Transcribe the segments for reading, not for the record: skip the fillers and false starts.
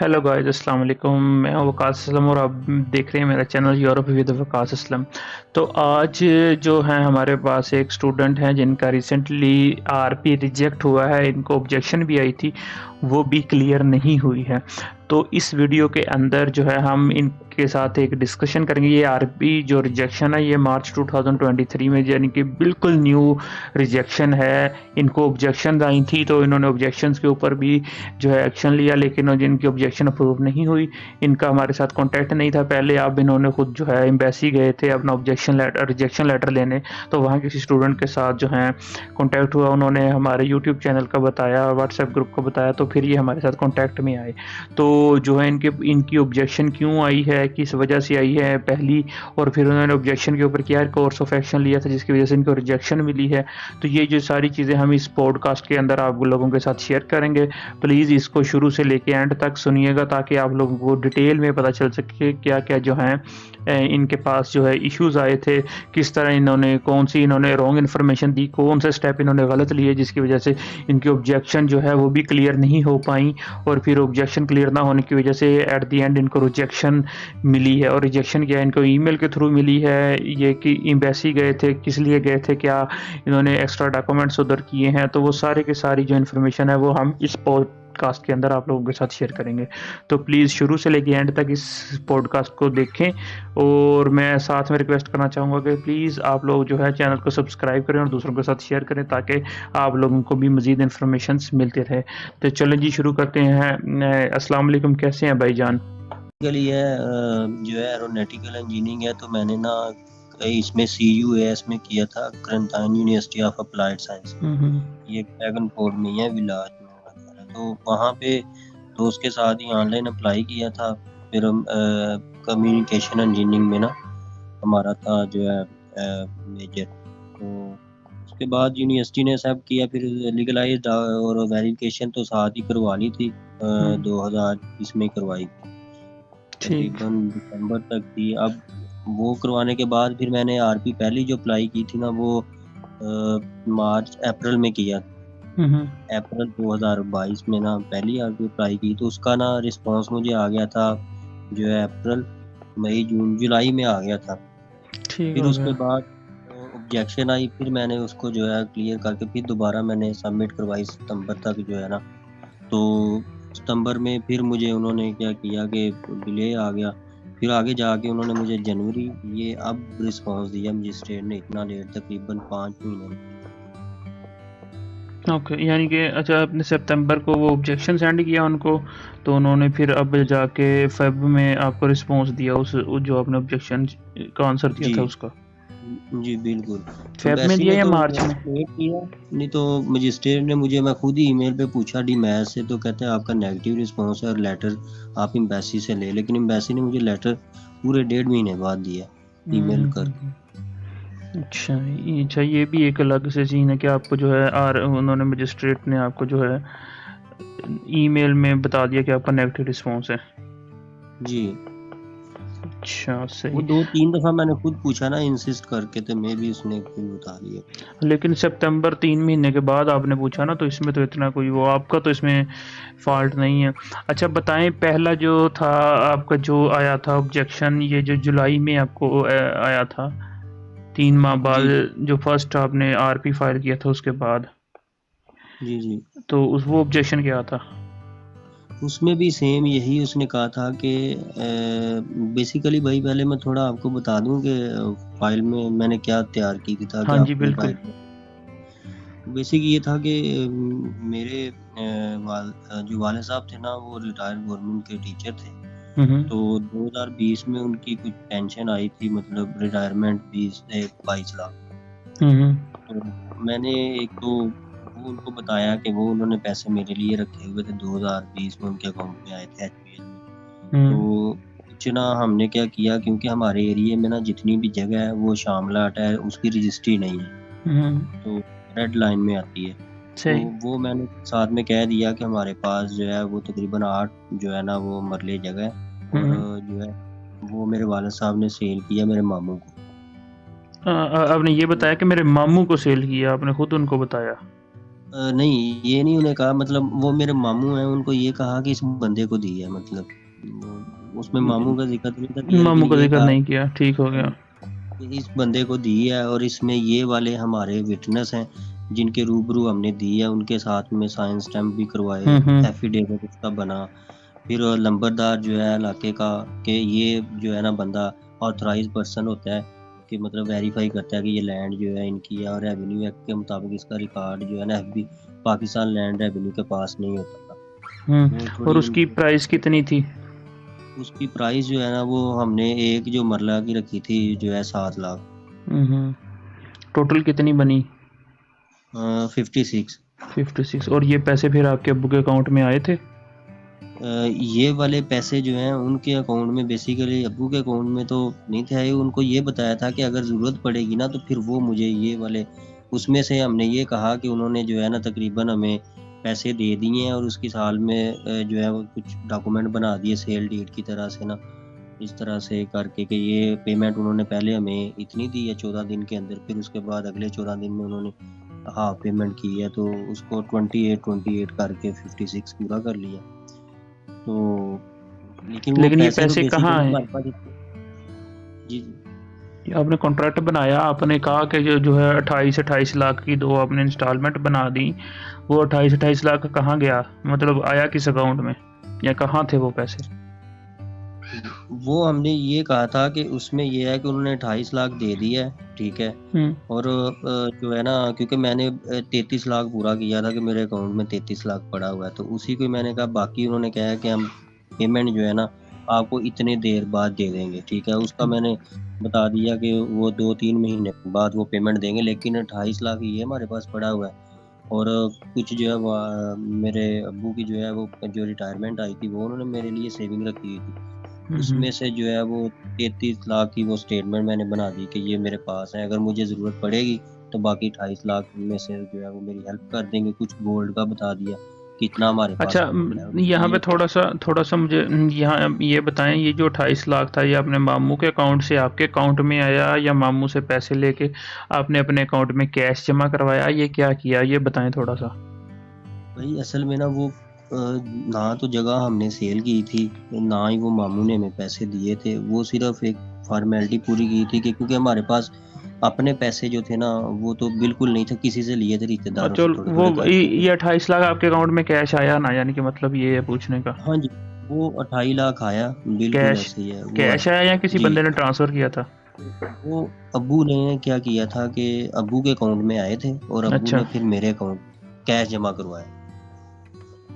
Hello guys, अस्सलाम वालेकुम। मैं हूं वकास असलम और आप देख रहे हैं मेरा channel Europe with Waqas Aslam. तो आज जो है हमारे पास एक स्टूडेंट हैं जिनका रिसेंटली आरपी रिजेक्ट हुआ है। इनको ऑब्जेक्शन भी आई थी, वो भी क्लियर नहीं हुई है। तो इस वीडियो के अंदर जो है हम इनके साथ एक डिस्कशन करेंगे। ये आरपी जो रिजेक्शन है ये मार्च 2023 में, यानी कि बिल्कुल न्यू रिजेक्शन है। इनको ऑब्जेक्शन आई थी तो इन्होंने ऑब्जेक्शंस के ऊपर भी जो है एक्शन लिया, लेकिन जिनकी ऑब्जेक्शन अप्रूव नहीं हुई, इनका हमारे साथ कांटेक्ट नहीं था पहले। अब इन्होंने खुद जो है एम्बेसी गए थे अपना रिजेक्शन लेटर लेने, तो वहाँ किसी स्टूडेंट के साथ जो है कांटेक्ट हुआ। उन्होंने हमारे यूट्यूब चैनल का बताया, व्हाट्सएप ग्रुप को बताया, तो फिर ये हमारे साथ कांटेक्ट में आए। तो जो है इनकी ऑब्जेक्शन क्यों आई है, किस वजह से आई है पहली, और फिर उन्होंने ऑब्जेक्शन के ऊपर क्या कोर्स ऑफ एक्शन लिया था जिसकी वजह से इनको रिजेक्शन मिली है। तो ये जो सारी चीज़ें हम इस पॉडकास्ट के अंदर आप लोगों के साथ शेयर करेंगे। प्लीज़ इसको शुरू से लेके एंड तक सुनिएगा ताकि आप लोगों को डिटेल में पता चल सके क्या क्या जो है इनके पास जो है इश्यूज आए थे, किस तरह इन्होंने कौन सी इन्होंने रॉन्ग इन्फॉर्मेशन दी, कौन से स्टेप इन्होंने गलत लिए जिसकी वजह से इनकी ऑब्जेक्शन जो है वो भी क्लियर नहीं हो पाई, और फिर ऑब्जेक्शन क्लियर ना होने की वजह से एट द एंड इनको रिजेक्शन मिली है। और रिजेक्शन क्या इनको ईमेल के थ्रू मिली है, ये कि एम्बेसी गए थे, किस लिए गए थे, क्या इन्होंने एक्स्ट्रा डॉक्यूमेंट्स उधर किए हैं, तो वो सारे के सारी जो इन्फॉर्मेशन है वो हम इस पॉडकास्ट के अंदर आप लोगों के साथ शेयर करेंगे। तो प्लीज़ शुरू से लेके एंड तक इस पॉडकास्ट को देखें। और मैं साथ में रिक्वेस्ट करना चाहूँगा कि प्लीज़ आप लोग जो है चैनल को सब्सक्राइब करें और दूसरों के साथ शेयर करें ताकि आप लोगों को भी मज़ीद इन्फॉर्मेशन मिलते रहे। तो चलें जी, शुरू करते हैं। अस्सलाम वालेकुम, कैसे हैं भाईजान? बेसिकली ये जो है एरोनॉटिकल इंजीनियरिंग है, तो मैंने ना इसमें CUAS में किया था, quarantine university of applied science में। ये ड्रैगनपोर्ट में ही है, विलाज में वगैरह। तो वहाँ पे दोस्त के साथ ही ऑनलाइन अप्लाई किया था। फिर हम कम्युनिकेशन इंजीनियरिंग में ना हमारा था जो है मेजर। तो उसके बाद यूनिवर्सिटी ने सब किया, फिर लीगलाइज और वेरिफिकेशन तो साथ ही करवा ली थी। 2020 में करवाई थी, ठीक। तकरीबन दिसंबर तक थी। अब वो करवाने के बाद फिर मैंने आरपी पहली जो अप्लाई की थी ना, वो मार्च अप्रैल में किया। अप्रैल 2022 में ना पहली आरपी अप्लाई की, तो उसका ना रिस्पांस मुझे आ गया था जो है अप्रैल, मई, जून, जुलाई में आ गया था। ठीक फिर हो उसके गया। बाद ऑब्जेक्शन आई, फिर मैंने उसको जो है क्लियर करके फिर दोबारा मैंने सबमिट करवाई सितंबर तक जो है ना। तो सितंबर में फिर मुझे उन्होंने क्या किया कि डिले आ गया। फिर आगे जाके उन्होंने मुझे जनवरी, ये अब रिस्पांस दिया मजिस्ट्रेट ने, इतना लेट, तकरीबन 5 महीने। ओके, यानी कि अच्छा, आपने सितंबर को वो ऑब्जेक्शन सेंड किया उनको, तो उन्होंने फिर अब जाके फेब में आपको रिस्पांस दिया जो आपने ऑब्जेक्शन का आंसर दिया जी था उसका। जी बिल्कुल। फेब में एम्बेसी दिया ने या तो मार्च में? वेट किया, नहीं तो मजिस्ट्रेट ने मुझे, मैं खुद ही ईमेल पे पूछा डीमैस से, तो कहते हैं आपका नेगेटिव रिस्पांस है और लेटर आप एम्बेसी से ले। लेकिन एम्बेसी ने मुझे लेटर पूरे 1.5 महीने बाद दिया, ईमेल करके। अच्छा, ये भी एक अलग से सीन है कि आपको जो है उन्होंने मजिस्ट्रेट ने आपको जो है ईमेल में बता दिया कि आपका नेगेटिव रिस्पांस है। जी, अच्छा, वो सही। 2-3 दफा मैंने खुद पूछा ना, इंसिस्ट करके, तो मैं भी उसने फिर बता दिया। लेकिन सितंबर 3 महीने के बाद आपने पूछा ना, तो इसमें तो इतना कोई वो आपका तो इसमें फॉल्ट नहीं है। अच्छा बताएं, पहला जो था आपका जो आया था ऑब्जेक्शन, ये जो जुलाई में आपको आया था 3 माह बाद, जी जो फर्स्ट आपने आरपी फाइल किया था उसके बाद, जी जी। तो उस वो ऑब्जेक्शन क्या था? उसमें भी सेम यही उसने कहा था कि बेसिकली भाई, पहले मैं थोड़ा आपको बता दूं कि फाइल में मैंने क्या तैयार की थी, ताकि हाँ जी, आपको एक बिल्कुल। आइडिया। बेसिक ये था कि मेरे जो वाले साहब थे ना, वो रिटायर्ड गवर्नमेंट के टीचर थे। हम्म। तो 2020 में उनकी कुछ पेंशन आई थी, मतलब रिटायरमेंट 22 लाख। हम्म। तो मैंने एक तो वो उनको बताया कि वो उन्होंने पैसे मेरे लिए रखे हुए थे, 2020 में उनके अकाउंट में आए थे HBL में। हम्म। तो कुछ ना हमने क्या किया, क्योंकि हमारे एरिया में ना जितनी भी जगह है वो शामलाट है, उसकी रजिस्ट्री नहीं है, हम्म। तो रेड लाइन में आती है। तो सही। वो मैंने साथ में कह दिया कि हमारे पास जो है वो तकरीबन 8 जो है ना वो मरले जगह है, और हम्म। जो है वो मेरे वाले साहब ने सेल किया मेरे मामू को। आपने ये बताया कि मेरे मामू को सेल किया, आपने खुद उनको बताया? नहीं ये नहीं उन्हें कहा, मतलब वो मेरे मामू हैं, उनको ये कहा कि इस बंदे को दी है, मतलब उसमें मामू का जिक्र नहीं था, दिया, लेकिन मामू का ये जिक्र कहा नहीं किया, ठीक हो गया। कि इस बंदे को दी है, और इसमें ये वाले हमारे विटनेस हैं जिनके रूबरू हमने दी है, उनके साथ में साइन स्टैम्प भी करवाए, हम्म। एफिडेविट उसका बना, फिर लंबरदार जो है इलाके का, कि ये जो है ना बंदा ऑथराइज पर्सन होता है, कि मतलब वेरीफाई करता है कि ये लैंड जो है इनकी है, और रेवेन्यू एक्ट के मुताबिक इसका रिकॉर्ड जो है ना एफबी पाकिस्तान लैंड रेवेन्यू के पास नहीं होता था। वो और थोड़ी उसकी प्राइस कितनी थी? उसकी प्राइस जो है ना, वो हमने एक जो मरला की रखी थी जो है 7 लाख। टोटल कितनी बनी? 56। 56। और ये पैसे फिर आपके अब्बू के अकाउंट में आए थे? ये वाले पैसे जो हैं उनके अकाउंट में, बेसिकली अब्बू के अकाउंट में तो नहीं थे आए, उनको ये बताया था कि अगर ज़रूरत पड़ेगी ना तो फिर वो मुझे ये वाले, उसमें से हमने ये कहा कि उन्होंने जो है ना तकरीबन हमें पैसे दे दिए हैं, और उसकी साल में जो है वो कुछ डॉक्यूमेंट बना दिए सेल डीड की तरह से ना, इस तरह से करके कि ये पेमेंट उन्होंने पहले हमें इतनी दी है 14 दिन के अंदर, फिर उसके बाद अगले 14 दिन में उन्होंने हाफ पेमेंट की है, तो उसको 28 करके 56 पूरा कर लिया। तो लेकिन वो लेकिन ये पैसे तो पैसे कहाँ बेसिकली हैं? हमारे पास जी जी। ये आपने कॉन्ट्रैक्ट बनाया, आपने कहा कि जो है 28 लाख की दो आपने इंस्टॉलमेंट बना दी, वो 28 लाख कहाँ गया? मतलब आया किस अकाउंट में, या कहाँ थे वो पैसे? वो हमने ये कहा था कि उसमें ये है कि उन्होंने 28 लाख दे दिया है, ठीक है, हम्म। और जो है ना, क्योंकि मैंने 33 लाख पूरा किया था कि मेरे अकाउंट में 33 लाख पड़ा हुआ है, तो उसी को मैंने कहा, बाकी उन्होंने कहा है कि हम पेमेंट जो है ना आपको इतने देर बाद दे देंगे, ठीक है, उसका मैंने बता दिया कि वो 2-3 महीने बाद वो पेमेंट देंगे, लेकिन 28 लाख ये हमारे पास पड़ा हुआ है। और कुछ जो है मेरे अब्बू की जो है वो जो रिटायरमेंट आई थी, वो उन्होंने मेरे लिए सेविंग रखी हुई थी, हम्म। उसमें से जो है वो 33 लाख की वो स्टेटमेंट मैंने बना दी कि ये मेरे पास है, अगर मुझे ज़रूरत पड़ेगी तो बाकी 28 लाख में से जो है वो मेरी हेल्प कर देंगे। कुछ गोल्ड का बता दिया कितना हमारे पास अच्छा, गोल्ड है, और यहाँ उसमें पे ये थोड़ा सा मुझे यहाँ ये बताएं, ये जो 28 लाख था, ये अपने मामू के अकाउंट से आपके अकाउंट में आया, या मामू से पैसे लेके आपने अपने अकाउंट में कैश जमा करवाया, ये क्या किया, ये बताएं थोड़ा सा। भाई असल में ना वो ना तो जगह हमने सेल की थी, ना ही वो मामू ने हमें पैसे दिए थे, वो सिर्फ एक फॉर्मेलिटी पूरी की थी कि क्योंकि हमारे पास अपने पैसे जो थे ना वो तो बिल्कुल नहीं थे, किसी से लिए थे रिश्तेदारों से चल थोड़े वो थोड़े करके। ये 28 लाख आपके अकाउंट में कैश आया ना, यानी कि मतलब ये है पूछने का। हाँ जी, वो 28 लाख आया, बिल्कुल कैश ऐसे ही है वो कैश आया। आया या किसी जी, बंदे ने ट्रांसफर किया था? वो अब्बू ने क्या किया था कि अब्बू के अकाउंट में आए थे, और अब्बू अच्छा, ने फिर मेरे अकाउंट कैश जमा करवाया।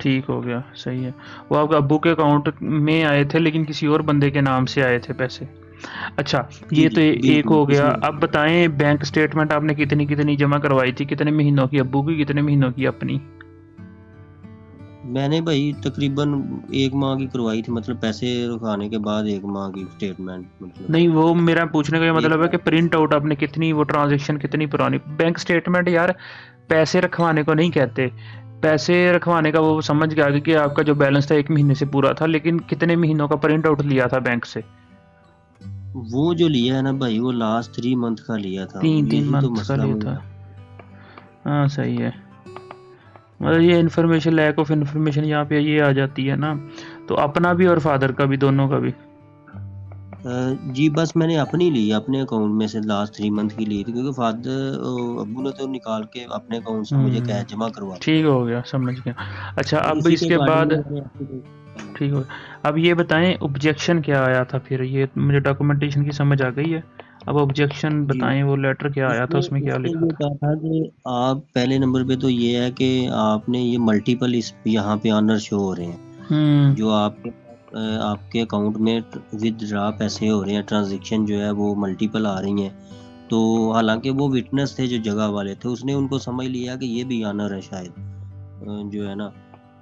ठीक हो गया, सही है। वो आपके अब्बू के अकाउंट में आए थे, लेकिन किसी और बंदे के नाम से आए थे पैसे। अच्छा, जी ये जी तो एक बिल्कुल, हो किसी गया। और अब बताएं, बैंक स्टेटमेंट आपने कितनी कितनी जमा करवाई थी, कितने महीनों की अब्बू की, कितने महीनों की अपनी? मैंने भाई तकरीबन 1 माह की करवाई थी, मतलब पैसे रुकाने के बाद 1 माह की स्टेटमेंट, मतलब नहीं, वो मेरा पूछने का ये एक मतलब है कि माह प्रिंट आउट आपने कितनी, वो ट्रांजेक्शन कितनी पुरानी बैंक स्टेटमेंट यार, पैसे रखवाने को नहीं कहते। पैसे रखवाने का वो समझ गया कि आपका जो बैलेंस था 1 महीने से पूरा था, लेकिन कितने महीनों का प्रिंट आउट लिया था बैंक से? वो जो लिया है ना भाई, वो लास्ट 3 मंथ का लिया था, तीन तीन यही तो मंथ्स का मसला लिया मुझे था। था। हाँ, सही है। मतलब ये इन्फॉर्मेशन, लैक ऑफ इन्फॉर्मेशन यहाँ पे ये आ जाती है ना, तो अपना भी और फादर का भी, दोनों का भी। जी बस मैंने अपनी ली, अपने अकाउंट में से लास्ट 3 मंथ की ली थी, क्योंकि फादर अब्बू ने तो निकाल के अपने अकाउंट से मुझे कैश जमा करवा दी, ठीक हो गया, समझ गया। अच्छा, तो अब उसी के इसके अकॉर्डिंग बाद मैंने आपको की। ठीक हो गया। अब ये बताएं, ऑब्जेक्शन क्या आया था फिर? ये मुझे डॉक्यूमेंटेशन की समझ आ गई है, अब ऑब्जेक्शन जी, बताएं, वो लेटर क्या आया था, उसमें उसमें क्या उसने लिखा ये था? कहा था कि आप पहले नंबर पे तो ये है कि आपने ये मल्टीपल इस यहाँ पे ऑनर शो हो रहे हैं, हम्म। जो आपके आपके अकाउंट में विदड्रा पैसे हो रहे हैं, ट्रांजैक्शन जो है वो मल्टीपल आ रही हैं, तो हालांकि वो विटनेस थे जो जगह वाले थे, उसने उनको समझ लिया कि ये भी ऑनर है शायद, जो है ना,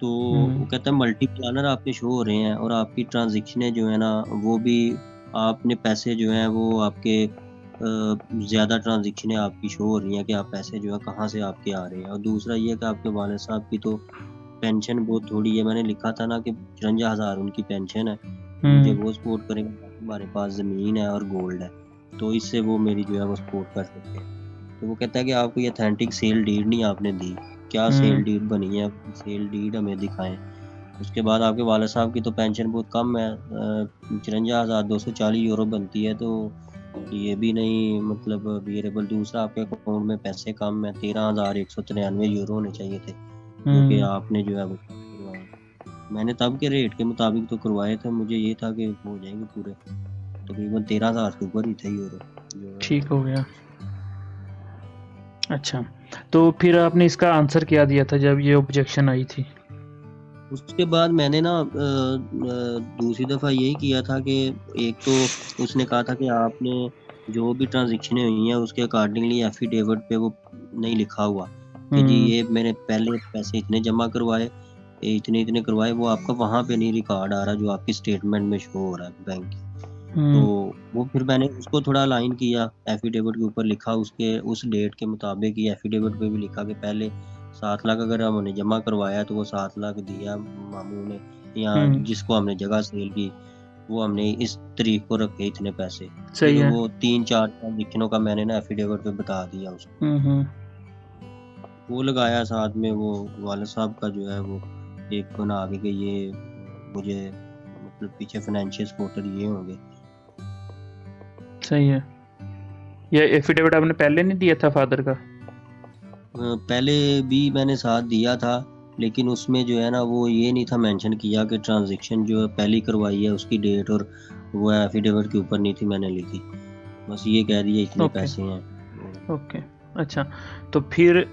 तो हम्म। वो कहता है मल्टीपल ऑनर आपके शो हो रहे हैं, और आपकी ट्रांजैक्शनें जो है ना वो भी, आपने पैसे जो हैं वो आपके ज़्यादा ट्रांज़ैक्शनें आपकी शो हो रही हैं कि आप पैसे जो है कहाँ से आपके आ रहे हैं, और दूसरा ये है कि आपके वालिद साहब की तो पेंशन बहुत थोड़ी है, मैंने लिखा था ना कि 54,000 उनकी पेंशन है, तो मुझे हम्म। वो सपोर्ट करेंगे, बाकी हमारे पास ज़मीन है और गोल्ड है, तो इससे वो मेरी जो है वो सपोर्ट कर सकते हैं। तो वो कहता है कि आपको ये अथेंटिक सेल डीड नहीं आपने दी, क्या सेल डीड बनी है, सेल डीड हमें दिखाएं। उसके बाद आपके वाले साहब की तो पेंशन बहुत कम है, 54,240 यूरो बनती है, तो ये भी नहीं मतलब वेरिएबल। दूसरा आपके अकाउंट में पैसे कम है, 13,193 यूरो होने चाहिए थे, जो कि आपने जो है वो करवाए। मैंने तब के रेट के मुताबिक तो करवाए थे, मुझे ये था कि हो जाएंगे पूरे, तकरीबन 13,000 के ऊपर ही थे यूरो जो है ठीक हो गया। अच्छा, तो फिर आपने इसका आंसर क्या दिया था जब ये ऑब्जेक्शन आई थी? उसके बाद मैंने ना दूसरी दफ़ा यही किया था कि एक तो उसने कहा था कि आपने जो भी ट्रांजेक्शनें हुई हैं उसके अकॉर्डिंगली एफिडेविट पे वो नहीं लिखा हुआ कि जी ये मैंने पहले पैसे इतने जमा करवाए, इतने इतने करवाए, वो आपका वहाँ पे नहीं रिकॉर्ड आ रहा जो आपकी स्टेटमेंट में शो हो रहा है बैंक की। तो वो फिर मैंने उसको थोड़ा अलाइन किया, एफिडेविट के ऊपर लिखा उसके उस डेट के मुताबिक ही एफिडेविट पे भी लिखा कि पहले 7 लाख अगर हमने जमा करवाया तो वो 7 लाख दिया मामू ने, या जिसको हमने जगह सेल की वो हमने इस तारीख को रखे इतने पैसे। फिर सही है। वो 3-4 ट्रांजेक्शनों का मैंने ना एफिडेविट पे बता दिया उसको। वो लगाया साथ में वो वाले साहब का जो है वो एक बना के कि ये मुझे मतलब पीछे फाइनेंशियल सपोर्टर ये होंगे। सही है। ये एफिडेविट आपने पहले नहीं दिया था फादर का? पहले भी मैंने साथ दिया था, लेकिन उसमें जो है ना वो ये नहीं था मेंशन किया कि ट्रांजैक्शन जो पहली करवाई है उसकी डेट और वो एफिडेविट के ऊपर नहीं थी मैंने लिखी, बस ये कह दिया इतने ओके पैसे हैं। ओके। अच्छा, तो फिर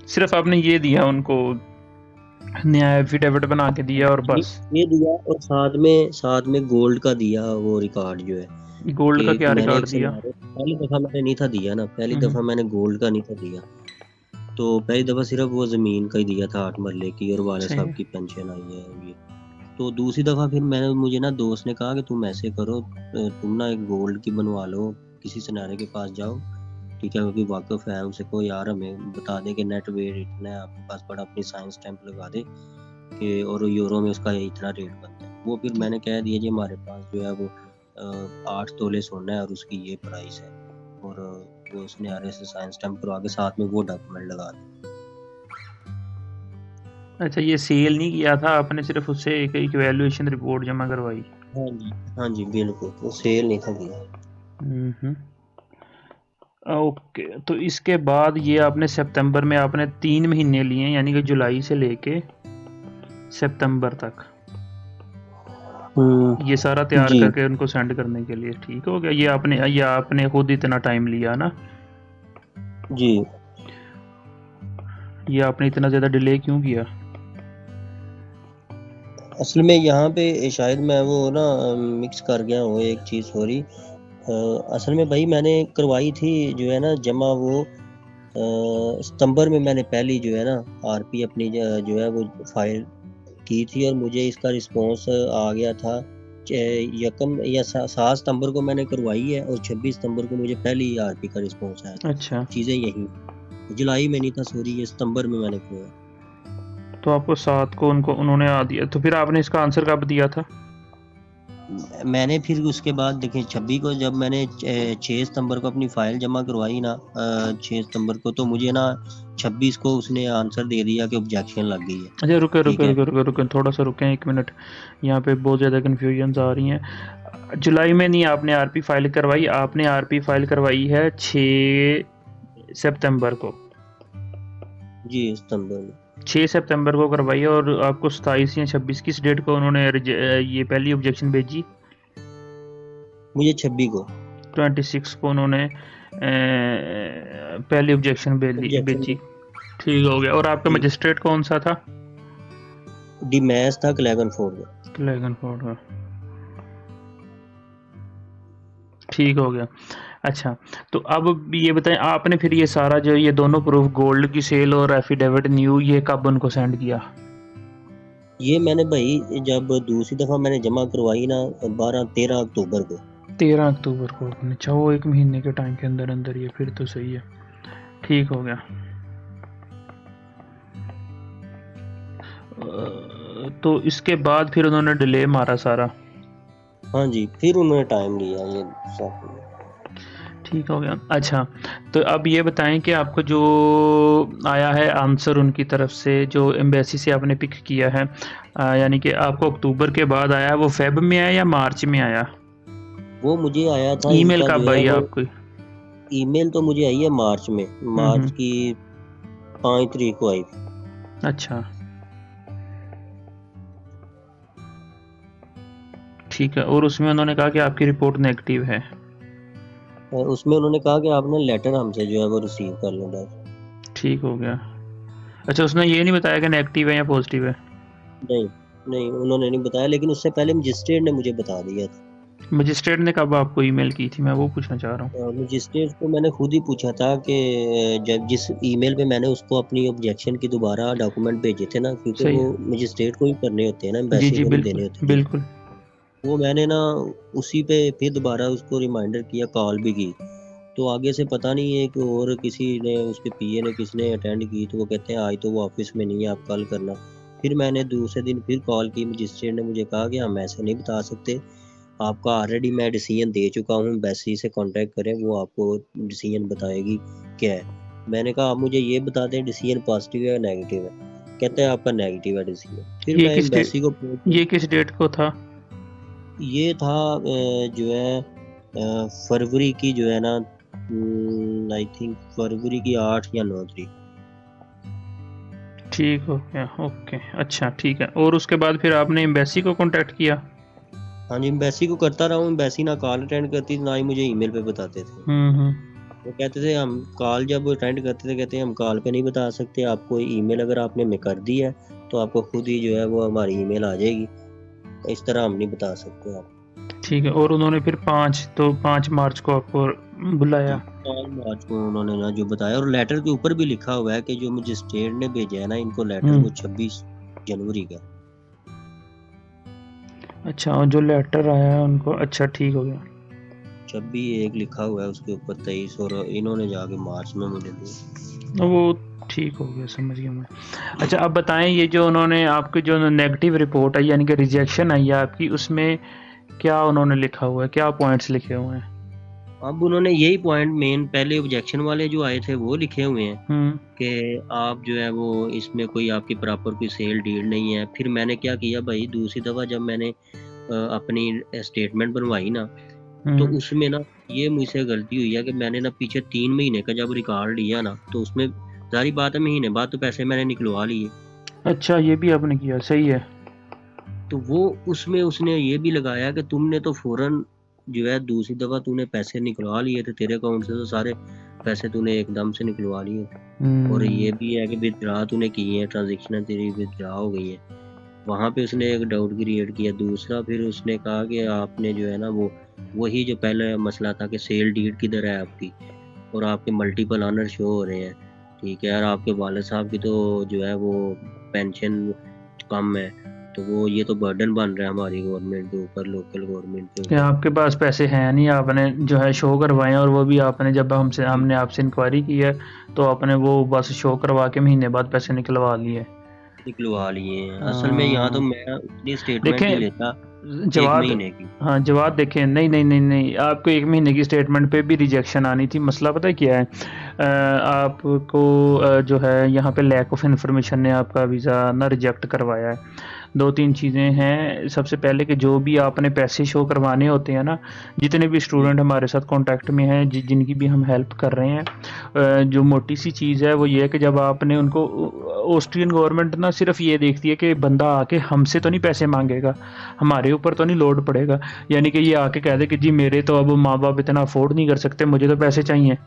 सिर्फ आपने ये दिया उनको, नया एफिडेविट बना के दिया और ये बस? ये दिया और साथ में गोल्ड का दिया वो रिकॉर्ड जो है गोल्ड का कि क्या मैंने रिकॉर्ड एक दिया? सिनेरियो पहली दफ़ा मैंने नहीं था दिया ना, पहली दफ़ा मैंने गोल्ड का नहीं था दिया, तो पहली दफ़ा सिर्फ वो ज़मीन का ही दिया था 8 मरले की और वाले सही साहब है। की पेंशन आई है ये। तो दूसरी दफ़ा फिर मुझे ना दोस्त ने कहा कि तुम ऐसे करो, तुम ना एक गोल्ड की बनवा लो, किसी सिनारे के पास जाओ, ठीक है, क्योंकि वाकिफ़ है, उसे कहो यार हमें बता दे कि नेट वेट इतना है आपके पास, बड़ा अपनी साइन स्टैंप लगा दे कि और यूरो में उसका इतना रेट बनता है। वो फिर मैंने कह दिया जी हमारे पास जो है वो 8 तोले सोना है और उसकी ये प्राइस है, और वो उसने आरे से साइन स्टैंप करवा के साथ में वो डॉक्यूमेंट लगा दिया। अच्छा, ये सेल नहीं किया था आपने, सिर्फ उससे एक इवैल्यूएशन रिपोर्ट जमा करवाई? हाँ जी बिल्कुल, वो सेल नहीं था किया। ओके, तो इसके बाद ये आपने सितंबर में आपने 3 महीने लिए, यानी कि जुलाई से लेके सितंबर तक ये सारा तैयार जी करके उनको सेंड करने के लिए। ठीक हो गया। ये आपने खुद इतना टाइम लिया ना? जी। ये आपने इतना ज़्यादा डिले क्यों किया? असल में यहाँ पे शायद मैं वो ना मिक्स कर गया हूँ एक चीज़, सॉरी। असल में भाई मैंने करवाई थी जो है ना जमा वो सितंबर में मैंने पहली जो है ना आरपी अपनी जो है वो फाइल की थी, और मुझे इसका रिस्पॉन्स आ गया था यकम या 7 सितंबर को मैंने करवाई है, और 26 सितंबर को मुझे पहली आरपी का रिस्पॉन्स आया था। अच्छा, चीज़ें यही, जुलाई में नहीं था सॉरी, ये सितंबर में मैंने करवाया। तो आपको 7 को उन्होंने आ दिया, तो फिर आपने इसका आंसर कब दिया था? मैंने फिर उसके बाद देखिए 26 को जब मैंने 6 सितंबर को अपनी फ़ाइल जमा करवाई ना, 6 सितंबर को, तो मुझे ना 26 को उसने आंसर दे दिया कि ऑब्जेक्शन लग गई है। अच्छा, रुके ठीक रुके है। रुके रुके रुके, थोड़ा सा रुकें, 1 मिनट। यहाँ पे बहुत ज़्यादा कन्फ्यूजन्स आ रही हैं। जुलाई में नहीं आपने आरपी फाइल करवाई, आपने आरपी फाइल करवाई है 6 सितंबर को। जी सितंबर में। 6 सितंबर को करवाई है, और आपको 27 या 26 किस डेट को उन्होंने ये पहली ऑब्जेक्शन भेजी? मुझे 26 को 26 को उन्होंने पहली ऑब्जेक्शन ऑब्जेक्शन भेजी। ठीक हो गया। और आपका जी मजिस्ट्रेट कौन सा था? डिमैस था क्लैगनफोर्ड का। क्लैगनफोर्ड का। ठीक हो गया। अच्छा, तो अब ये बताएं, आपने फिर ये सारा जो ये दोनों प्रूफ, गोल्ड की सेल और एफिडेविट न्यू, ये कब उनको सेंड किया? ये मैंने भाई जब दूसरी दफ़ा मैंने जमा करवाई ना 13 अक्टूबर को। 13 अक्टूबर को आपने? अच्छा, वो 1 महीने के टाइम के अंदर अंदर, ये फिर तो सही है। ठीक हो गया। तो इसके बाद फिर उन्होंने डिले मारा सारा? हाँ जी, फिर उन्होंने टाइम लिया ये सब। ठीक हो गया। अच्छा, तो अब ये बताएँ कि आपको जो आया है आंसर उनकी तरफ से, जो एम्बेसी से आपने पिक किया है, यानी कि आपको अक्टूबर के बाद आया, वो फ़ेब में आया या मार्च में आया? वो मुझे आया था ईमेल इनका जो कब है आई वो आपको? ईमेल तो मुझे आई है मार्च में, हुँ, मार्च हुँ। की 5 तारीख को आई थी। अच्छा, ठीक है, और उसमें उन्होंने कहा कि आपकी रिपोर्ट नेगेटिव है। उसमें उन्होंने कहा कि आपने लेटर हमसे जो है वो रिसीव कर लें बस। ठीक हो गया। अच्छा, उसने ये नहीं बताया कि नेगेटिव है या पॉज़िटिव है? नहीं, नहीं उन्होंने नहीं बताया, लेकिन उससे पहले मजिस्ट्रेट ने मुझे बता दिया था। मजिस्ट्रेट ने कब आपको ईमेल की थी? मैं वो पूछना चाह रहा हूँ। मजिस्ट्रेट को मैंने खुद ही पूछा था कि जब जिस ईमेल पे मैंने उसको अपनी ऑब्जेक्शन की दोबारा डॉक्यूमेंट भेजे थे ना, क्योंकि सही वो है। मजिस्ट्रेट को ही करने होते हैं ना, जी, एम्बेसी जी, को नहीं बिल्कुल, देने होते ठीक। बिल्कुल। वो मैंने ना उसी पे फिर दोबारा उसको रिमाइंडर किया, कॉल भी की। तो आगे से पता नहीं है कि और किसी ने उसके पीए ने किसने अटेंड की, तो वो कहते हैं आज तो वो ऑफिस में नहीं है, आप कल करना। फिर मैंने दूसरे दिन फिर कॉल की, मजिस्ट्रेट ने मुझे कहा कि हम ऐसे नहीं बता सकते, आपका ऑलरेडी मैं डिसीजन दे चुका हूँ, एम्बेसी से कांटेक्ट करें, वो आपको डिसीजन बताएगी क्या है। मैंने कहा आप मुझे ये बता दें डिसीजन पॉजिटिव है या नेगेटिव है। कहते हैं आपका नेगेटिव है डिसीजन। फिर ये मैं किस डे एम्बेसी को ये किस डेट को था? ये था जो है फरवरी की जो है ना, आई थिंक फरवरी की 8 या 9 तारीख। ठीक हो गया, ओके, अच्छा ठीक है। और उसके बाद फिर आपने एम्बेसी को कॉन्टैक्ट किया? हाँ जी, एम्बेसी को करता रहा हूँ, एम्बेसी ना कॉल अटेंड करती ना ही मुझे ईमेल पे बताते थे। हुँ, हुँ। वो कहते थे हम कॉल जब अटेंड करते थे, कहते हैं हम कॉल पे नहीं बता सकते, आपको ईमेल अगर आपने में कर दी है तो आपको खुद ही जो है वो हमारी ईमेल आ जाएगी, इस तरह हम नहीं बता सकते आप। ठीक है, और उन्होंने फिर 5 मार्च को आपको बुलाया? 5 मार्च को उन्होंने ना जो बताया, और लेटर के ऊपर भी लिखा हुआ है कि जो मजिस्ट्रेट ने भेजा है ना इनको लेटर, हुँ। वो 26 जनवरी का। अच्छा, और जो लेटर आया है उनको, अच्छा ठीक हो गया। 26 1 लिखा हुआ है उसके ऊपर 23, और इन्होंने जाके मार्च में मुझे दिया। वो ठीक हो गया, समझ गया मैं। अच्छा, अब बताएँ, ये जो उन्होंने आपकी जो नेगेटिव रिपोर्ट आई, यानी कि रिजेक्शन आई है आपकी, उसमें क्या उन्होंने लिखा हुआ है? क्या पॉइंट्स लिखे हुए हैं? अब उन्होंने यही पॉइंट मेन पहले ऑब्जेक्शन वाले जो आए थे वो लिखे हुए हैं हुँ, कि आप जो है वो इसमें कोई आपकी प्रॉपर कोई सेल डीड नहीं है। फिर मैंने क्या किया भाई, दूसरी दफ़ा जब मैंने अपनी स्टेटमेंट बनवाई ना, तो हुँ। उसमें ना ये मुझसे गलती हुई है कि मैंने ना पीछे 3 महीने का जब रिकॉर्ड लिया ना, तो उसमें ज़ाहिर बात है महीने बाद तो पैसे मैंने निकलवा लिए। अच्छा, ये भी आपने किया, सही है। तो वो उसमें उसने ये भी लगाया कि तुमने तो फ़ौरन जो है दूसरी दफ़ा तूने पैसे निकलवा लिए थे, तेरे अकाउंट से तो सारे पैसे तूने एकदम से निकलवा लिए थे। और ये हुँ। भी है कि विथड्रॉ तूने की है, ट्रांज़ैक्शनें तेरी विथड्रॉ हो गई हैं। वहाँ पे उसने एक डाउट क्रिएट किया। दूसरा फिर उसने कहा कि आपने जो है ना वो वही जो पहले मसला था कि सेल डीड किधर है आपकी, और आपके मल्टीपल ऑनर शो हो रहे हैं, ठीक है? और आपके वालिद साहब की तो जो है वो पेंशन कम है, तो वो ये तो बर्डन बन रहा है हमारी गवर्नमेंट के ऊपर, लोकल गवर्नमेंट के कि ऊपर। आपके पास पैसे हैं नहीं, आपने जो है शो करवाए हैं, और वो भी आपने जब जी, हमने आपसे इंक्वायरी की है, तो आपने वो बस शो करवा के महीने बाद पैसे निकलवा लिए। निकलवा लिए हैं। असल में यहाँ तो अ, मैं उतनी स्टेटमेंट ही देखें, लेता 1 जवाद महीने की। हाँ, जवाब देखें, नहीं, नहीं, नहीं, नहीं, आपको 1 महीने की स्टेटमेंट पे भी रिजेक्शन आनी थी। मसला पता है क्या है? आपको जो है यहाँ पे लैक ऑफ इन्फॉर्मेशन ने आपका वीज़ा ना रिजेक्ट करवाया है। 2-3 चीज़ें हैं। सबसे पहले कि जो भी आपने पैसे शो करवाने होते हैं ना, जितने भी जी, स्टूडेंट हमारे साथ कॉन्टैक्ट में हैं, जिनकी भी हम हेल्प कर रहे हैं, जो मोटी सी चीज़ है वो ये है कि जब आपने उनको, ऑस्ट्रियन गवर्नमेंट ना सिर्फ ये देखती है कि बंदा आके हमसे तो नहीं पैसे मांगेगा, हमारे ऊपर तो नहीं लोड पड़ेगा, यानी कि ये आके कह दे कि जी मेरे तो अब माँ बाप इतना अफोर्ड नहीं कर सकते, मुझे तो पैसे चाहिए,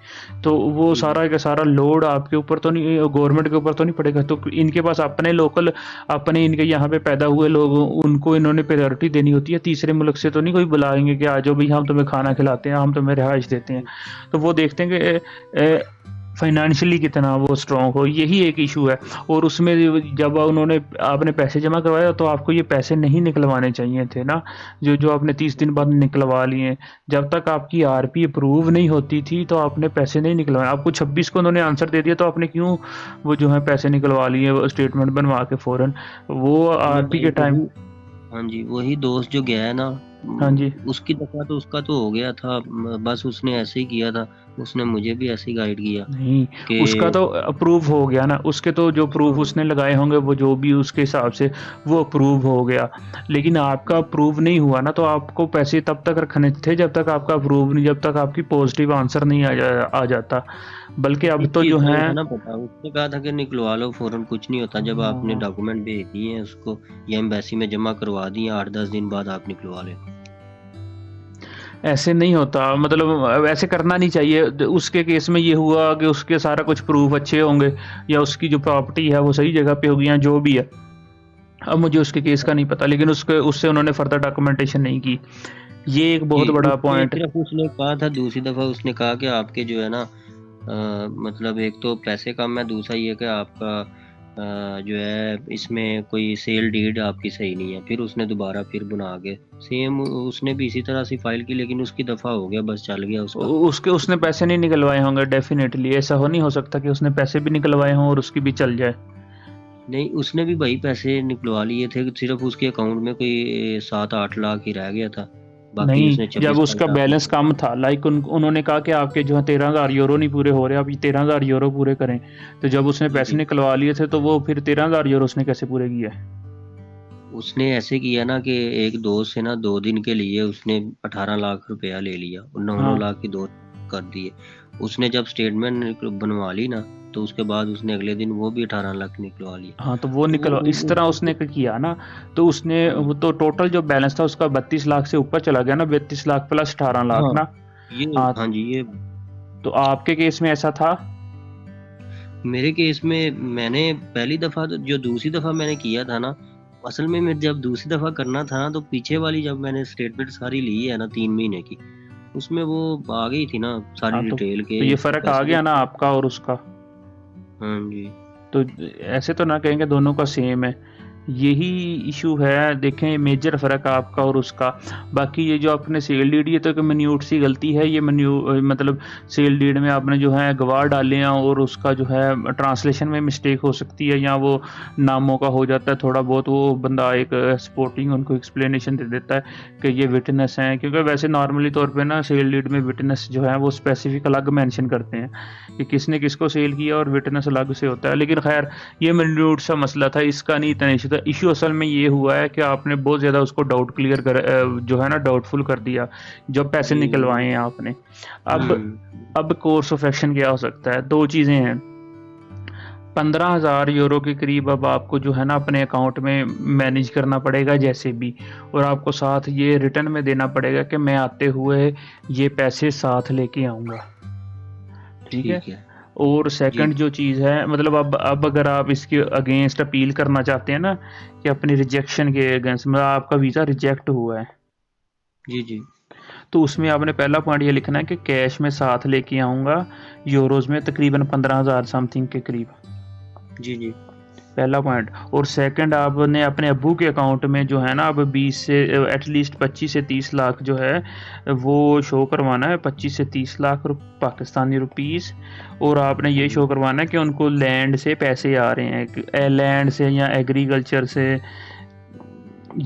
तो वो जी, जी। सारा का सारा लोड आपके ऊपर तो नहीं, गवर्नमेंट के ऊपर तो नहीं पड़ेगा। तो इनके पास अपने लोकल, अपने इनके यहाँ पे पैदा हुए लोग, उनको इन्होंने प्रायोरिटी देनी होती है। तीसरे मुल्क से तो नहीं कोई बुलाएंगे कि आ जाओ भाई, हम तुम्हें खाना खिलाते हैं, हम तुम्हें रिहाइश देते हैं। तो वो देखते हैं कि फाइनेंशियली कितना वो स्ट्रांग हो, यही एक इशू है। और उसमें जब उन्होंने, आपने पैसे जमा करवाया, तो आपको ये पैसे नहीं निकलवाने चाहिए थे ना, जो जो आपने 30 दिन बाद निकलवा लिए। जब तक आपकी आरपी अप्रूव नहीं होती थी, तो आपने पैसे नहीं निकलवाए। आपको 26 को उन्होंने आंसर दे दिया, तो आपने क्यों वो जो है पैसे निकलवा लिए, वो स्टेटमेंट बनवा के फ़ौरन, वो असल में आरपी भाई के टाइम। वही, हाँ जी, वही दोस्त जो गया है ना, हाँ जी। उसकी दफा तो उसका तो हो गया था, बस उसने ऐसे ही किया था, उसने मुझे भी ऐसे ही गाइड किया नहीं, कि उसका तो अप्रूव हो गया ना, उसके तो जो प्रूफ हाँ उसने लगाए होंगे वो जो भी उसके हिसाब से वो अप्रूव हो गया। लेकिन आपका अप्रूव नहीं हुआ ना, तो आपको पैसे तब तक रखने थे जब तक आपका अप्रूव नहीं, जब तक आपकी पॉजिटिव आंसर नहीं आ जाता। बल्कि अब इस तो जो चीज का है नहीं था ना पता, उसने कहा था कि निकलवा लो फौरन, कुछ नहीं होता, जब आपने हाँ, डॉक्यूमेंट भेज दिए हैं उसको या एम्बेसी में जमा करवा दिए, 8-10 दिन बाद आप निकलवा लेना। ऐसे नहीं होता, मतलब ऐसे करना नहीं चाहिए। उसके केस में ये हुआ कि उसके सारा कुछ प्रूफ अच्छे होंगे, या उसकी जो प्रॉपर्टी है वो सही जगह पे होगी, या जो भी है। अब मुझे उसके केस का नहीं पता, लेकिन उसके उससे उन्होंने फर्दर डॉक्यूमेंटेशन नहीं की। ये एक जी, बहुत बड़ा उसने पॉइंट। सिर्फ उसने कहा था, दूसरी दफा उसने कहा कि आपके जो है ना मतलब एक तो पैसे कम है, दूसरा ये कि आपका जो है इसमें कोई सेल डीड आपकी सही नहीं है। फिर उसने दोबारा फिर बना के सेम उसने भी इसी तरह से फाइल की, लेकिन उसकी दफा हो गया, बस चल गया उसका। उसके उसने पैसे नहीं निकलवाए होंगे डेफिनेटली, ऐसा हो नहीं हो सकता कि उसने पैसे भी निकलवाए हों और उसकी भी चल जाए। नहीं, उसने भी भाई पैसे निकलवा लिए थे, सिर्फ उसके अकाउंट में कोई 7-8 लाख ही रह गया था, बाकी नहीं, उसने जब 26-28 उसका लाख बैलेंस निकलवा कम था, लाइक उन्होंने कहा कि आपके जो है 13,000 यूरो नहीं पूरे हो रहे, आप ये 13,000 यूरो पूरे करें। तो जब उसने जी पैसे जी। निकलवा लिए थे तो वो फिर 13,000 यूरो उसने कैसे पूरे किए? उसने ऐसे किया ना कि एक दोस्त से ना 2 दिन के लिए उसने 18 लाख रुपया ले लिया और 9-9 लाख हाँ, की दो कर दिए। उसने जब स्टेटमेंट बनवा ली ना, तो उसके बाद उसने अगले दिन वो भी 18 लाख निकलवा लिए। हाँ, तो वो तो निकल इस तरह उसने किया ना। तो उसने हम्म, वो तो टोटल जो बैलेंस था उसका 32 लाख से ऊपर चला गया ना, 32 लाख प्लस 18 लाख हाँ ना। ये हाँ, हाँ जी ये तो आपके केस में ऐसा था? मेरे केस में मैंने पहली दफा तो जो दूसरी दफा मैंने किया था ना, असल में मैं जब दूसरी दफा करना था ना, तो पीछे वाली जब मैंने स्टेटमेंट सारी ली है ना 3 महीने की, उसमें वो आ गई थी ना सारी हाँ, डिटेल तो के ये इसके फ़र्क आ पैसे गया ना तो। आपका और उसका। हाँ जी। तो ऐसे तो ना कहेंगे दोनों का सेम है। यही इशू है, देखें मेजर फ़र्क आपका और उसका। बाकी ये जो आपने सेल डीड, ये तो एक मिन्यूट सी गलती है, ये मतलब सेल डीड में आपने जो है गवाह डाले हैं और उसका जो है ट्रांसलेशन में मिस्टेक हो सकती है, या वो नामों का हो जाता है थोड़ा बहुत, वो बंदा एक सपोर्टिंग उनको एक्सप्लेनेशन दे देता है कि ये विटनेस हैं, क्योंकि वैसे नॉर्मली तौर पे ना सेल डीड में विटनेस जो है वो स्पेसिफिक अलग मेंशन करते हैं कि किसने किसको सेल किया, और विटनेस अलग से होता है। लेकिन खैर, ये मिनरूट सा मसला था, इसका नहीं इतना इशू था। इशू असल में ये हुआ है कि आपने बहुत ज़्यादा उसको डाउट क्लियर कर जो है ना डाउटफुल कर दिया जब पैसे जी निकलवाए हैं आपने। अब हम्म। अब कोर्स ऑफ एक्शन क्या हो सकता है? दो चीज़ें हैं। 15,000 यूरो के करीब अब आपको जो है ना अपने अकाउंट में मैनेज करना पड़ेगा जैसे भी, और आपको साथ ये रिटर्न में देना पड़ेगा कि मैं आते हुए ये पैसे साथ लेके आऊँगा। ठीक है? ठीक है। और जी सेकंड जो चीज़ है, मतलब अब अगर आप इसके अगेंस्ट अपील करना चाहते हैं ना, कि अपनी रिजेक्शन के अगेंस्ट, मतलब आपका वीज़ा रिजेक्ट हुआ है, जी जी। तो उसमें आपने पहला पॉइंट ये लिखना है कि कैश में साथ लेके आऊँगा, यूरोज़ में तकरीबन 15,000 समथिंग के करीब। जी जी। पहला पॉइंट। और सेकंड, आपने अपने अब्बू के अकाउंट में जो है ना अब 20 से एटलीस्ट 25 से 30 लाख जो है वो शो करवाना है, 25 से 30 लाख पाकिस्तानी रुपीस। और आपने ये हम्म, शो करवाना है कि उनको लैंड से पैसे आ रहे हैं, लैंड से या एग्रीकल्चर से,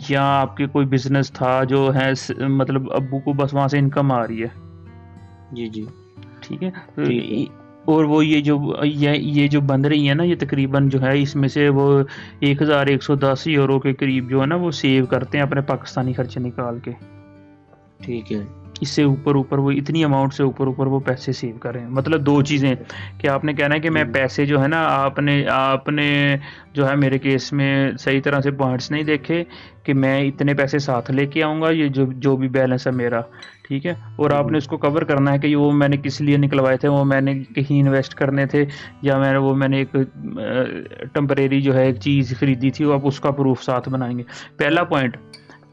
या आपके कोई बिजनेस था जो है मतलब अब्बू को बस वहाँ से इनकम आ रही है। जी जी। ठीक है? तो ठीक है। और वो ये जो बन रही है ना, ये तकरीबन जो है इसमें से वो 1,110 यूरो के करीब जो है ना वो सेव करते हैं अपने पाकिस्तानी खर्चे निकाल के। ठीक है। इससे ऊपर ऊपर वो इतनी अमाउंट से ऊपर ऊपर वो पैसे सेव कर रहे हैं। मतलब दो चीज़ें, कि आपने कहना है कि मैं जी पैसे जो है ना, आपने आपने जो है मेरे केस में सही तरह से पॉइंट्स नहीं देखे कि मैं इतने पैसे साथ लेके आऊँगा, ये जो जो भी बैलेंस है मेरा। ठीक है? और जी। आपने उसको कवर करना है कि वो मैंने किस लिए निकलवाए थे, वो मैंने कहीं इन्वेस्ट करने थे, या मैंने एक टेम्परेरी जो है एक चीज़ खरीदी थी, वो आप उसका प्रूफ साथ बनाएंगे। पहला पॉइंट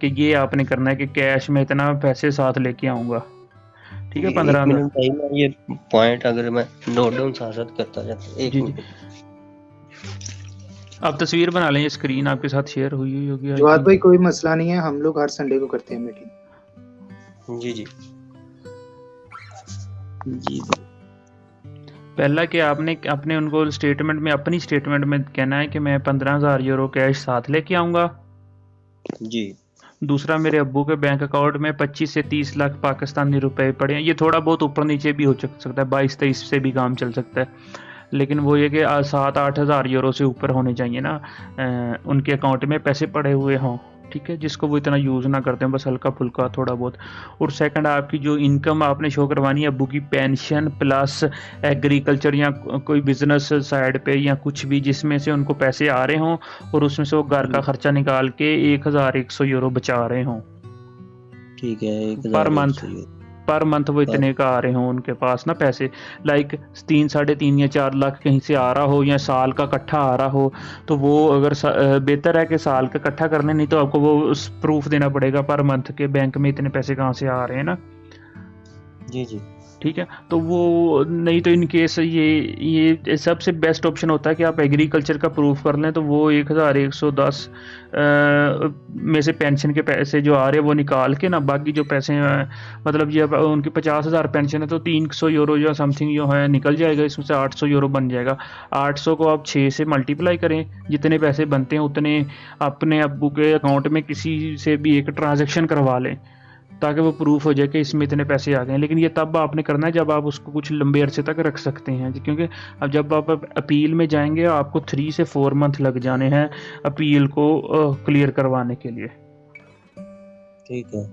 कि ये आपने करना है कि कैश में इतना पैसे साथ लेके आऊँगा। ठीक है? ये एक 15,000। मिनट भाई, मैं ये पॉइंट अगर मैं नोट डाउन साथ साथ करता जाता, एक जी, जी। मिनट। आप तस्वीर बना लें, ये स्क्रीन आपके साथ शेयर हुई हुई होगी आई जवाद थिंक। भाई कोई मसला नहीं है, हम लोग हर संडे को करते हैं मीटिंग। जी जी। जी पहला कि आपने अपने उनको स्टेटमेंट में, अपनी स्टेटमेंट में कहना है कि मैं 15,000 यूरो कैश साथ लेके आऊँगा। जी। दूसरा मेरे अब्बू के बैंक अकाउंट में 25 से 30 लाख पाकिस्तानी रुपए पड़े हैं। ये थोड़ा बहुत ऊपर नीचे भी हो सकता है, 22-23 से भी काम चल सकता है, लेकिन वो ये कि 7-8 हज़ार यूरो से ऊपर होने चाहिए ना उनके अकाउंट में पैसे पड़े हुए हों, ठीक है, जिसको वो इतना यूज़ ना करते हैं, बस हल्का फुल्का थोड़ा बहुत। और सेकंड, आपकी जो इनकम आपने शो करवानी है अब्बू की, पेंशन प्लस एग्रीकल्चर या कोई बिजनेस साइड पे या कुछ भी जिसमें से उनको पैसे आ रहे हों और उसमें से वो घर का खर्चा निकाल के 1100 यूरो बचा रहे हों। ठीक है, per month 1100 euro per month वो इतने का आ रहे हों उनके पास ना पैसे, लाइक 3, 3.5 या 4 लाख कहीं से आ रहा हो या साल का इकट्ठा आ रहा हो, तो वो अगर बेहतर है कि साल का इकट्ठा कर लें, नहीं तो आपको वो उस प्रूफ देना पड़ेगा पर मंथ के बैंक में इतने पैसे कहाँ से आ रहे हैं ना। जी जी। ठीक है, तो वो नहीं तो इन केस ये सबसे बेस्ट ऑप्शन होता है कि आप एग्रीकल्चर का प्रूफ कर लें, तो वो 1110 में से पेंशन के पैसे जो आ रहे हैं वो निकाल के ना, बाकी जो पैसे मतलब ये उनकी 50,000 पेंशन है तो 300 यूरो या समथिंग जो है निकल जाएगा, इसमें से 800 यूरो बन जाएगा। 800 को आप 6 से मल्टीप्लाई करें, जितने पैसे बनते हैं उतने अपने अब्बू के अकाउंट में किसी से भी एक ट्रांजेक्शन करवा लें, ताकि वो प्रूफ हो जाए कि इसमें इतने पैसे आ गए हैं। लेकिन ये तब आपने करना है जब आप उसको कुछ लंबे अरसे तक रख सकते हैं, क्योंकि अब जब आप अपील में जाएंगे आपको 3 से 4 मंथ लग जाने हैं अपील को क्लियर करवाने के लिए। ठीक है,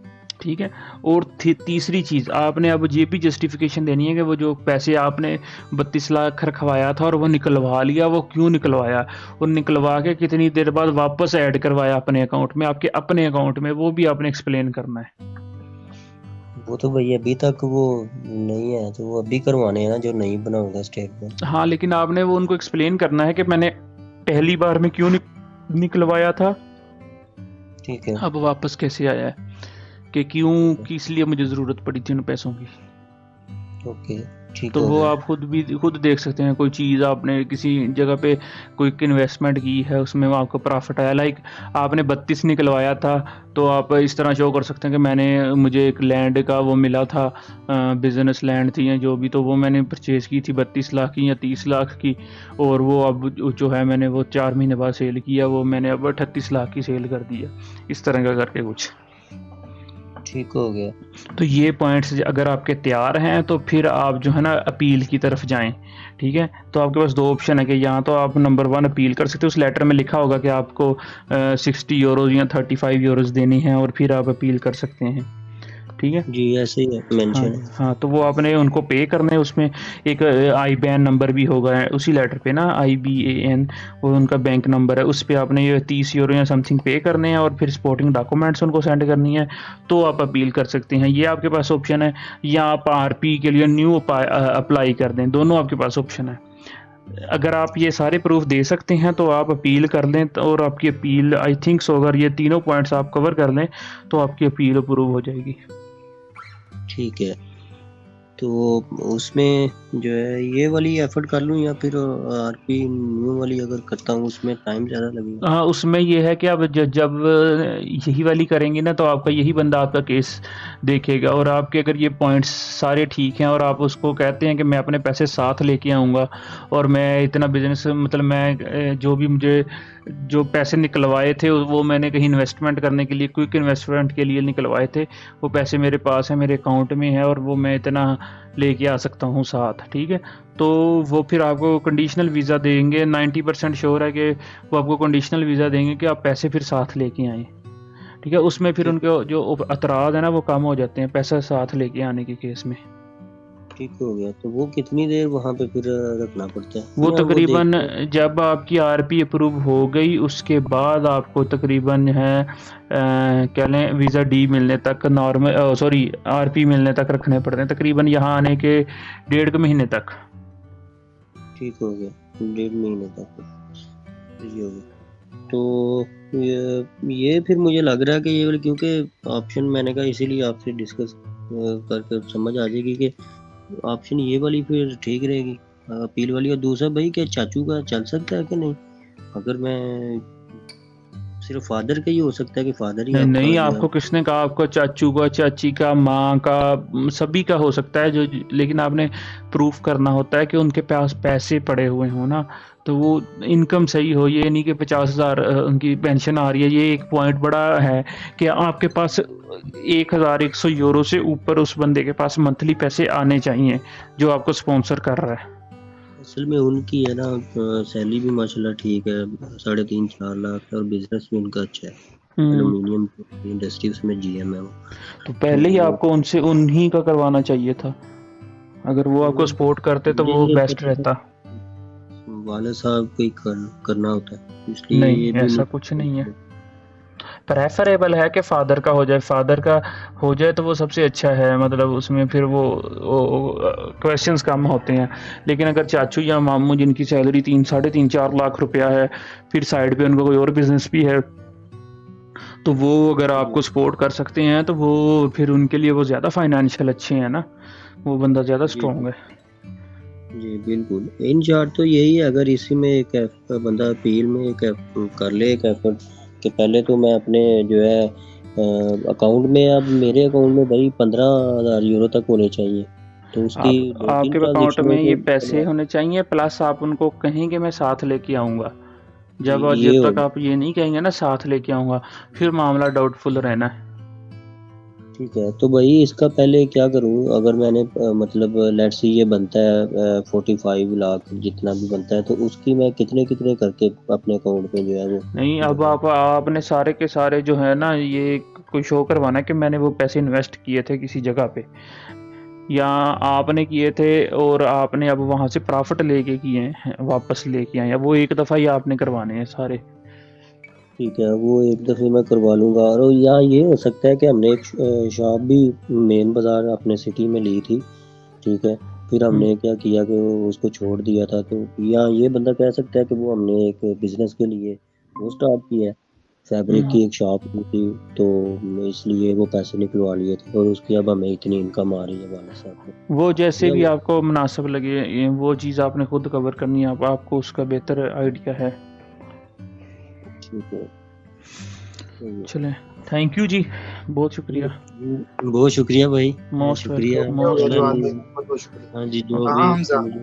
ठीक है। और तीसरी चीज़, आपने अब ये भी जस्टिफिकेशन देनी है कि वो जो पैसे आपने 32 लाख रखवाया था और वो निकलवा लिया, वो क्यों निकलवाया और निकलवा के कितनी देर बाद वापस ऐड करवाया अपने अकाउंट में, आपके अपने अकाउंट में, वो भी आपने एक्सप्लेन करना है। वो तो भाई अभी तक वो नहीं है, तो वो अभी करवाने हैं ना, जो नहीं बना होगा स्टेटमेंट। हाँ, लेकिन आपने वो उनको एक्सप्लेन करना है कि मैंने पहली बार में क्यों निकलवाया था, ठीक है, अब वापस कैसे आया है, कि क्यों, किस लिए मुझे ज़रूरत पड़ी थी उन पैसों की। ओके, ठीक तो हो वो गया। आप खुद देख सकते हैं, कोई चीज़ आपने किसी जगह पे कोई इन्वेस्टमेंट की है, उसमें आपको प्रॉफिट आया, लाइक आपने 32 निकलवाया था, तो आप इस तरह शो कर सकते हैं कि मुझे एक लैंड का वो मिला था, बिजनेस लैंड थी या जो भी, तो वो मैंने परचेज़ की थी 32 लाख की या 30 लाख की, और वो अब जो है मैंने वो 4 महीने बाद सेल किया, वो मैंने अब 38 लाख की सेल कर दिया, इस तरह का करके कुछ। ठीक हो गया। तो ये पॉइंट्स अगर आपके तैयार हैं तो फिर आप जो है ना अपील की तरफ जाएं। ठीक है, तो आपके पास 2 ऑप्शन है कि यहाँ तो आप नंबर 1 अपील कर सकते हो, उस लेटर में लिखा होगा कि आपको 60 यूरोज़ या 35 यूरोज़ देनी है और फिर आप अपील कर सकते हैं। ठीक है जी, ऐसे ही हाँ मेंशन है। हाँ, तो वो आपने उनको पे करना है, उसमें एक IBAN नंबर भी होगा उसी लेटर पे ना, IBAN, वो उनका बैंक नंबर है, उस पर आपने ये 30 यूरो या समथिंग पे करने हैं और फिर सपोर्टिंग डॉक्यूमेंट्स उनको सेंड करनी है, तो आप अपील कर सकते हैं। ये आपके पास ऑप्शन है, या आप RP के लिए न्यू अप्लाई कर दें, दोनों आपके पास ऑप्शन है। अगर आप ये सारे प्रूफ दे सकते हैं तो आप अपील कर लें, और आपकी अपील आई थिंक सो अगर ये तीनों पॉइंट्स आप कवर कर लें तो आपकी अपील अप्रूव हो जाएगी। ठीक है, तो उसमें जो है ये वाली एफर्ट कर लूँ या फिर RP न्यू वाली अगर करता हूँ उसमें टाइम ज़्यादा लगेगा? हाँ, उसमें ये है कि आप जब यही वाली करेंगे ना, तो आपका यही बंदा आपका केस देखेगा, और आपके अगर ये पॉइंट्स सारे ठीक हैं और आप उसको कहते हैं कि मैं अपने पैसे साथ लेके आऊँगा और मैं इतना बिजनेस, मतलब मैं जो भी मुझे जो पैसे निकलवाए थे वो मैंने कहीं इन्वेस्टमेंट करने के लिए, क्विक इन्वेस्टमेंट के लिए निकलवाए थे, वो पैसे मेरे पास है, मेरे अकाउंट में है, और वो मैं इतना लेके आ सकता हूँ साथ। ठीक है, तो वो फिर आपको कंडीशनल वीज़ा देंगे, 90% श्योर है कि वो आपको कंडीशनल वीज़ा देंगे कि आप पैसे फिर साथ लेके आएँ। ठीक है, उसमें फिर ठीक उनके जो एतराज़ है ना वो कम हो जाते हैं पैसा साथ लेके आने के केस में। ठीक हो गया। तो वो कितनी देर वहाँ पे फिर रखना पड़ता है, वो या वो तकरीबन देखते हैं? जब आपकी RP अप्रूव हो गई उसके बाद आपको तकरीबन है कह लें वीज़ा D मिलने तक, RP मिलने तक रखने पड़ते हैं, तकरीबन यहाँ आने के 1.5 महीने तक। ठीक हो गया, 1.5 महीने तक ये हो गया। तो ये फिर मुझे लग रहा है कि ये वाली, क्योंकि ऑप्शन मैंने कहा इसीलिए आपसे डिस्कस करके समझ आ जाएगी कि ऑप्शन ये वाली फिर ठीक रहेगी, अपील वाली। और दूसरा भाई, क्या चाचू का चल सकता है कि नहीं, अगर मैं सिर्फ फादर का ही हो सकता है कि फादर ही नहीं आपका नहीं, जो है। आपको किसने कहा? आपका चाचू का, चाची का, माँ का, सभी का हो सकता है जो, लेकिन आपने प्रूफ करना होता है कि उनके पास पैसे पड़े हुए हों ना, तो वो इनकम सही हो। ये नहीं कि 50,000 उनकी पेंशन आ रही है। ये एक पॉइंट बड़ा है कि आपके पास 1,100 यूरो से ऊपर उस बंदे के पास मंथली पैसे आने चाहिए जो आपको स्पॉन्सर कर रहा है। असल में उनकी है ना सैलरी भी माशाल्लाह ठीक है, 3.5-4 लाख है, और बिजनेस भी उनका अच्छा है, एल्यूमिनियम इंडस्ट्री, उसमें जीएम है वो। तो तो पहले ही आपको उनसे उन्हीं का करवाना चाहिए था। अगर वो आपको सपोर्ट करते तो वो ये बेस्ट पता रहता। वाले साहब को ही करना होता है, इसलिए नहीं, ये भी ऐसा कुछ नहीं है। प्रेफरेबल है कि फादर का हो जाए। फादर का हो जाए तो वो सबसे अच्छा है, मतलब उसमें फिर वो क्वेश्चंस कम होते हैं। लेकिन अगर चाचू या मामू जिनकी सैलरी 3, 3.5, 4 लाख रुपया है, फिर साइड पे उनका कोई और बिजनेस भी है, तो वो अगर आपको सपोर्ट कर सकते हैं तो वो फिर उनके लिए वो ज़्यादा फाइनेंशियल अच्छे हैं ना, वो बंदा ज़्यादा जी स्ट्रॉन्ग है। जी बिल्कुल। इन शॉर्ट तो यही है, अगर इसी में एक बंदा अपील में एक कर ले एक एफर्ट कि पहले तो मैं अपने जो है अकाउंट में, अब मेरे अकाउंट में भाई 15,000 यूरो तक होने चाहिए, तो उसकी आप 2-3 आपके अकाउंट ट्रांजेक्शन में ये तो पैसे होने चाहिए, प्लस आप उनको कहें कि मैं साथ लेके आऊँगा। जी जब ये जब हो। तक आप ये नहीं कहेंगे ना साथ लेके आऊँगा, फिर मामला डाउटफुल रहना है। ठीक है, तो भाई इसका पहले क्या करूँ? अगर मैंने मतलब लेट्स से ये बनता है 45 लाख जितना भी बनता है, तो उसकी मैं कितने कितने करके अपने अकाउंट में जो है वो नहीं, अब डलवाऊं? आपने सारे के सारे जो है ना, ये कोई शो करवाना है कि मैंने वो पैसे इन्वेस्ट किए थे किसी जगह पे, या आपने किए थे और आपने अब वहाँ से प्रॉफिट लेके किए हैं, वापस लेके आए हैं, वो एक दफ़ा ही आपने करवाने हैं सारे। ठीक है, वो एक दफ़े मैं करवा लूँगा। और यहाँ ये हो सकता है कि हमने एक शॉप भी मेन बाज़ार अपने सिटी में ली थी, ठीक है? फिर हम्म, हमने क्या किया कि वो उसको छोड़ दिया था, तो यहाँ ये बंदा कह सकता है कि वो हमने एक बिज़नेस के लिए वो स्टार्ट किया है, फैब्रिक हम्म। की एक शॉप ली थी, तो इसलिए वो पैसे निकलवा लिए थे, और उसकी अब हमें इतनी इनकम आ रही है वाले साहब को। वो जैसे या भी वो आपको मुनासिब लगे, वो चीज़ आपने खुद कवर करनी है। आपको उसका बेहतर आइडिया है। ठीक है। तो चलें, थैंक यू जी, बहुत शुक्रिया। बहुत शुक्रिया भाई, मोस्ट शुक्रिया। वेलकम, हो गया मोस्ट जो चलें आगे वेलकम। बहुत बहुत शुक्रिया। हाँ जी, जो हाँ भी हमजा। मुझे